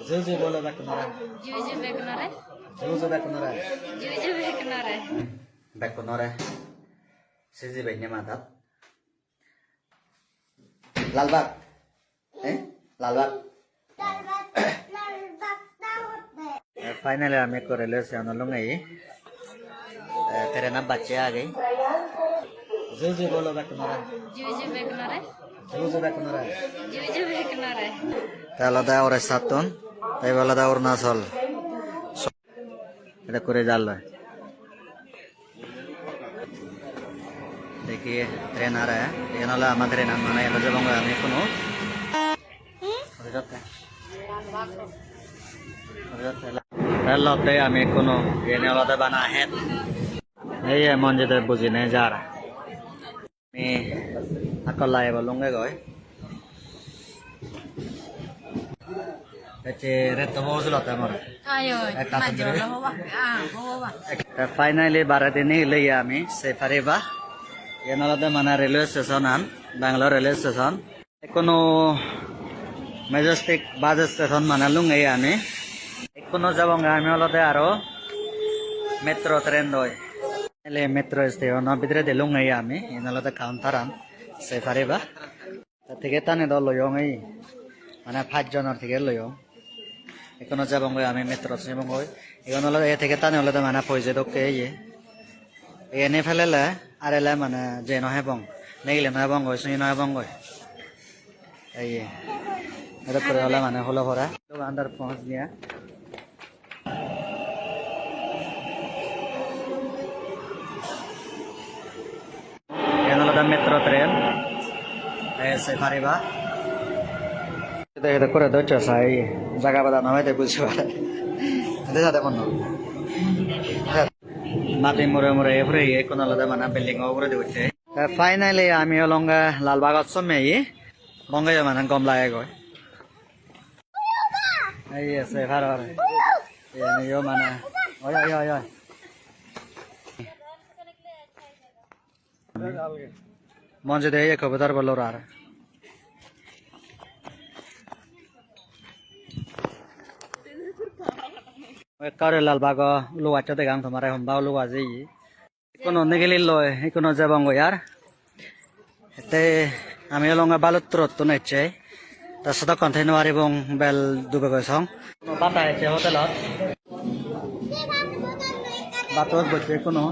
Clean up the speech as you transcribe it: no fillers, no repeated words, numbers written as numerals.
Juju bolo bekunore. Juju bekunore. Juju bekunore. Juju bekunore. Bekunore. Siji benya matat. Lalbag. Lalbag. Finally हमें को railway से आना लूँगा ये तेरे ना बच्चे आ गए जूझे बोलो बेकुनारा Juju bekunore. जूझे बेकुनारा Juju bekunore. তাহলে দা ওরে সাতন তাই বলা দা ওর না চল এটা করে জাল देखिए ट्रेन आ रहा है ये नाला हमारे ट्रेन आना है जब हमें कोनो लौटते हमें कोनो ये नहीं लौटे बना है ये मंजे तो बुझी नहीं जा रहा मैं अकल लाए बोलूँगा कोई ऐसे रेत तो बहुत लौटा मरे Ayo, maju lah bawa. Bawa. Finally 12 दिन ही लिया हमें सेफारेबा ये नाला mana रेलवे स्टेशन आन बेंगलोर रेलवे स्टेशन कोनो मेजेस्टिक बास स्टेशन mana लूँगा ये हमें কোনো যাব আমি অলতে আরো মেট্রো ট্রেন দই এলে মেট্রো স্টেশন ভিতরে দিলুং এই আমি ইনলতে কাউন্টারাম সেফারিবা থেকে টানে দল লয়ং এই মানে 5 জনের থেকে লয়ং এখনো যাব আমি মেট্রো যাব এখন হলো এ থেকে টানে হলে মানে পয়সা দকে এই এনে ফেলেলে আর এলে মানে যে নহে বং নেগিলে নহে বং গই সুই নহে বং গই এই এটা করে হলে মানে হলো ভরা তো আন্ডার পৌঁছ গিয়া metro train ऐसे फारेबा itu kore doce sai jaga pada namanya te bulsha itu sate mono mati mure every ekono lada mana building over de uche finally ami olonga lalbag somme yi bonga ya mana gom lae go ai se faror ye yo mana oy oy oy oy मंजे दे ये खबरदार बोलो रहा है करे लाल बाग लोग अच्छा ते गांव तुम्हारे हम बाव लोग आज ही कोनो निकली लो है कोनो जबांगो यार ते हमें लोग बालुत तुरंत तो नहीं चाहिए तो सदा कंटेनर वाले बोंग बेल दुबे को सॉन्ग बात है चाहिए होटल बात और बच्चे कोनो